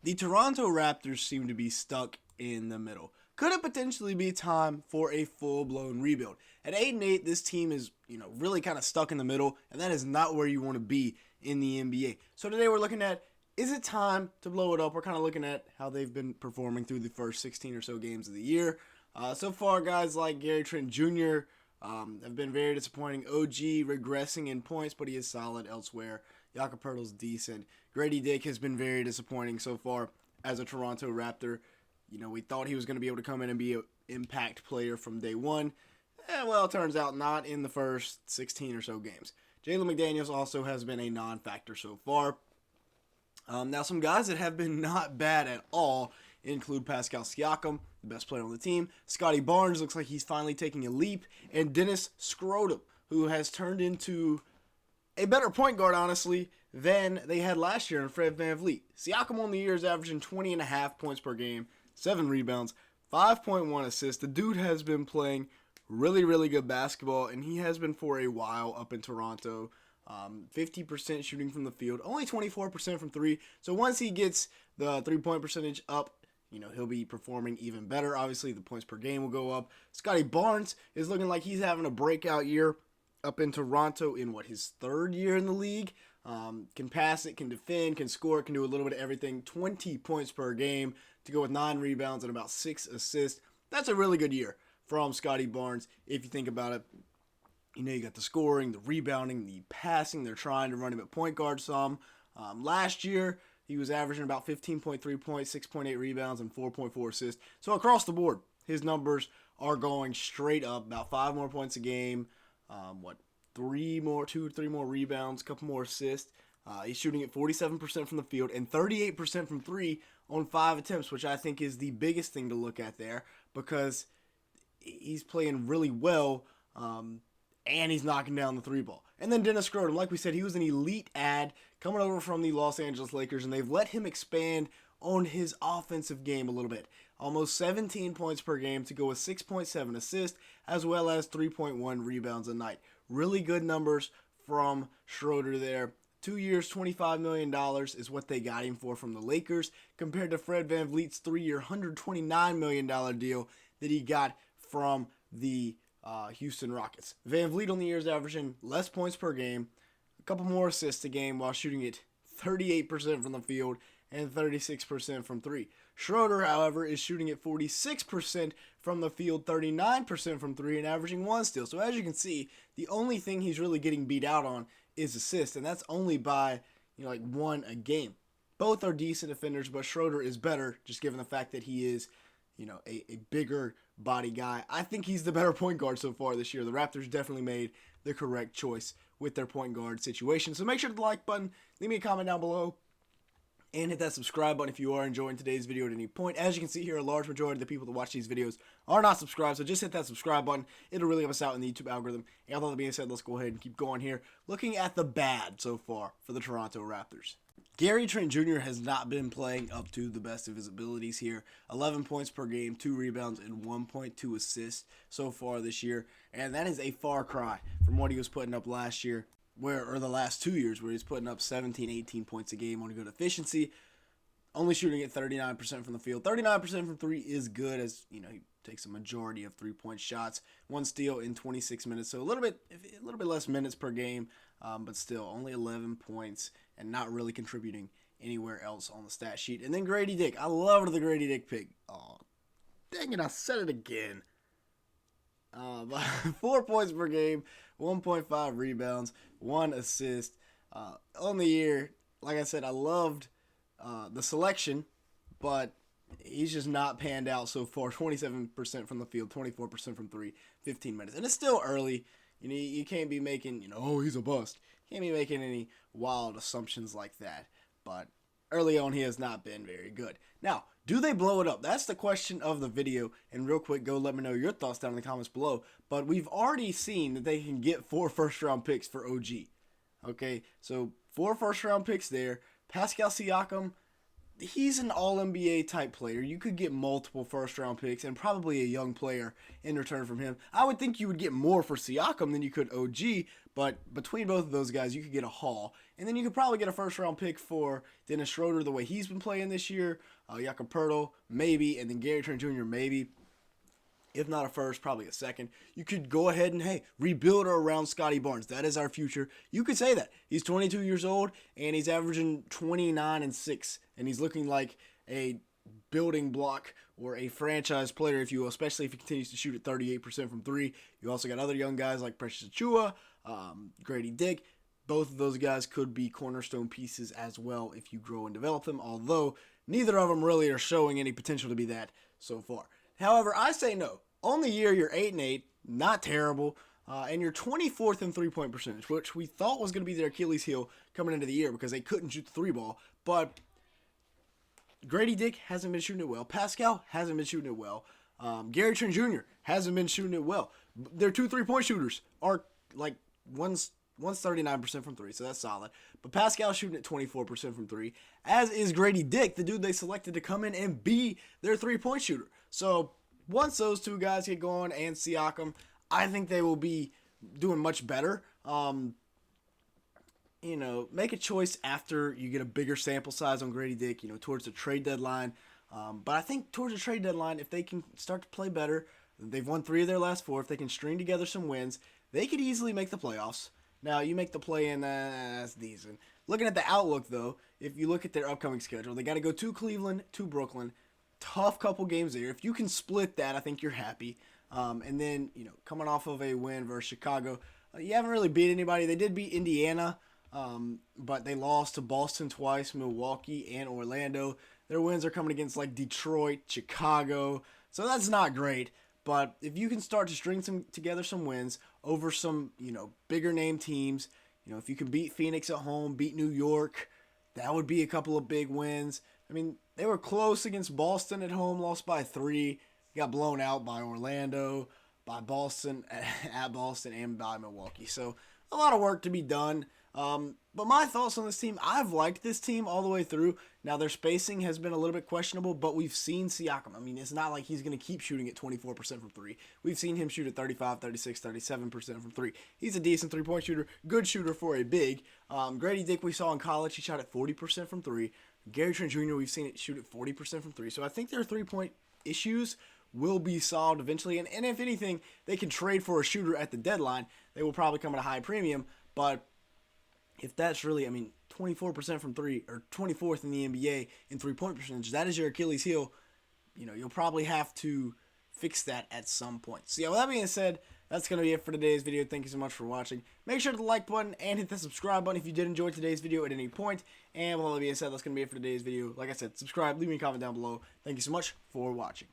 The Toronto Raptors seem to be stuck in the middle. Could it potentially be time for a full-blown rebuild? At 8-8, this team is, really kind of stuck in the middle, and that is not where you want to be in the NBA. So today we're looking at, is it time to blow it up? We're kind of looking at how they've been performing through the first 16 or so games of the year. So far, guys like Gary Trent Jr. Have been very disappointing. OG regressing in points, but he is solid elsewhere. Jakob Poeltl's decent. Grady Dick has been very disappointing so far as a Toronto Raptor. We thought he was going to be able to come in and be an impact player from day one. Well, it turns out not in the first 16 or so games. Jalen McDaniels also has been a non-factor so far. Now, some guys that have been not bad at all include Pascal Siakam, the best player on the team. Scottie Barnes looks like he's finally taking a leap. And Dennis Scrotum, who has turned into a better point guard, honestly, than they had last year in Fred VanVleet. Siakam on the year is averaging 20.5 points per game, 7 rebounds, 5.1 assists. The dude has been playing really, really good basketball, and he has been for a while up in Toronto. 50% shooting from the field, only 24% from three. So once he gets the three-point percentage up, he'll be performing even better. Obviously, the points per game will go up. Scottie Barnes is looking like he's having a breakout year up in Toronto in, his third year in the league. Can pass it, can defend, can score, can do a little bit of everything. 20 points per game to go with 9 rebounds and about 6 assists. That's a really good year from Scottie Barnes if you think about it. You got the scoring, the rebounding, the passing. They're trying to run him at point guard some. Last year, he was averaging about 15.3 points, 6.8 rebounds, and 4.4 assists. So across the board, his numbers are going straight up. About 5 more points a game. 3 more rebounds, a couple more assists. He's shooting at 47% from the field and 38% from 3 on 5 attempts, which I think is the biggest thing to look at there because he's playing really well. And he's knocking down the 3 ball. And then Dennis Scrotum, like we said, he was an elite ad coming over from the Los Angeles Lakers, and they've let him expand on his offensive game a little bit. Almost 17 points per game to go with 6.7 assists, as well as 3.1 rebounds a night. Really good numbers from Schroeder there. 2 years, $25 million is what they got him for from the Lakers, compared to Fred VanVleet's 3-year, $129 million deal that he got from the Houston Rockets. VanVleet on the year is averaging less points per game, a couple more assists a game while shooting it 38% from the field and 36% from 3. Schroeder, however, is shooting at 46% from the field, 39% from 3, and averaging 1 steal. So as you can see, the only thing he's really getting beat out on is assists, and that's only by 1 a game. Both are decent defenders, but Schroeder is better just given the fact that he is a bigger body guy. I think he's the better point guard so far this year. The Raptors definitely made the correct choice with their point guard situation. So make sure to hit the like button, leave me a comment down below, and hit that subscribe button if you are enjoying today's video at any point. As you can see here, a large majority of the people that watch these videos are not subscribed, so just hit that subscribe button. It'll really help us out in the YouTube algorithm. And with all that being said, let's go ahead and keep going here. Looking at the bad so far for the Toronto Raptors. Gary Trent Jr. has not been playing up to the best of his abilities here. 11 points per game, 2 rebounds, and 1.2 assists so far this year. And that is a far cry from what he was putting up last year, or the last 2 years, where he's putting up 17, 18 points a game on a good efficiency. Only shooting at 39% from the field. 39% from 3 is good, as he takes a majority of 3-point shots. 1 steal in 26 minutes, so a little bit less minutes per game, but still only 11 points and not really contributing anywhere else on the stat sheet. And then Grady Dick. I loved the Grady Dick pick. Oh, dang it, I said it again. 4 points per game, 1.5 rebounds, 1 assist. On the year, like I said, I loved the selection, but he's just not panned out so far. 27% from the field, 24% from 3, 15 minutes. And it's still early. You can't be making, he's a bust. Can't be making any wild assumptions like that. But early on, he has not been very good. Now, do they blow it up? That's the question of the video. And real quick, go let me know your thoughts down in the comments below. But we've already seen that they can get 4 first-round picks for OG. Okay, so 4 first-round picks there. Pascal Siakam, he's an all-NBA type player. You could get multiple first-round picks and probably a young player in return from him. I would think you would get more for Siakam than you could OG, but between both of those guys, you could get a haul. And then you could probably get a first-round pick for Dennis Schroeder the way he's been playing this year, Jakob Poeltl, maybe, and then Gary Trent Jr., maybe. If not a first, probably a second. You could go ahead and, hey, rebuild around Scottie Barnes. That is our future. You could say that. He's 22 years old, and he's averaging 29 and 6. And he's looking like a building block or a franchise player, if you will, especially if he continues to shoot at 38% from 3. You also got other young guys like Precious Achiuwa, Grady Dick. Both of those guys could be cornerstone pieces as well if you grow and develop them, although neither of them really are showing any potential to be that so far. However, I say no. On the year, you're 8-8, not terrible, and you're 24th in three-point percentage, which we thought was going to be their Achilles heel coming into the year because they couldn't shoot the three ball. But Grady Dick hasn't been shooting it well. Pascal hasn't been shooting it well. Gary Trent Jr. hasn't been shooting it well. Their 2 3-point shooters are like one's 39% from 3, so that's solid. But Pascal's shooting at 24% from 3, as is Grady Dick, the dude they selected to come in and be their 3-point shooter. So once those two guys get going and Siakam, I think they will be doing much better. Make a choice after you get a bigger sample size on Grady Dick, towards the trade deadline. But I think towards the trade deadline, if they can start to play better, they've won 3 of their last 4. If they can string together some wins, they could easily make the playoffs. Now, you make the play-in, that's decent. Looking at the outlook, though, if you look at their upcoming schedule, they got to go to Cleveland, to Brooklyn. Tough couple games there. If you can split that, I think you're happy. And then, coming off of a win versus Chicago, you haven't really beat anybody. They did beat Indiana, but they lost to Boston twice, Milwaukee, and Orlando. Their wins are coming against, like, Detroit, Chicago. So that's not great. But if you can start to string together some wins over some, bigger name teams, if you can beat Phoenix at home, beat New York, that would be a couple of big wins. I mean, they were close against Boston at home, lost by 3, got blown out by Orlando, by Boston, at Boston, and by Milwaukee. So a lot of work to be done. But my thoughts on this team, I've liked this team all the way through. Now, their spacing has been a little bit questionable, but we've seen Siakam. I mean, it's not like he's going to keep shooting at 24% from 3. We've seen him shoot at 35, 36, 37% from 3. He's a decent three-point shooter, good shooter for a big. Grady Dick, we saw in college, he shot at 40% from 3. Gary Trent Jr., we've seen it shoot at 40% from 3. So I think their three-point issues will be solved eventually. And if anything, they can trade for a shooter at the deadline. They will probably come at a high premium, but if that's really, 24% from 3, or 24th in the NBA in three-point percentage, that is your Achilles heel. You'll probably have to fix that at some point. So, with that being said, that's going to be it for today's video. Thank you so much for watching. Make sure to hit the like button and hit the subscribe button if you did enjoy today's video at any point. And with all that being said, that's going to be it for today's video. Like I said, subscribe, leave me a comment down below. Thank you so much for watching.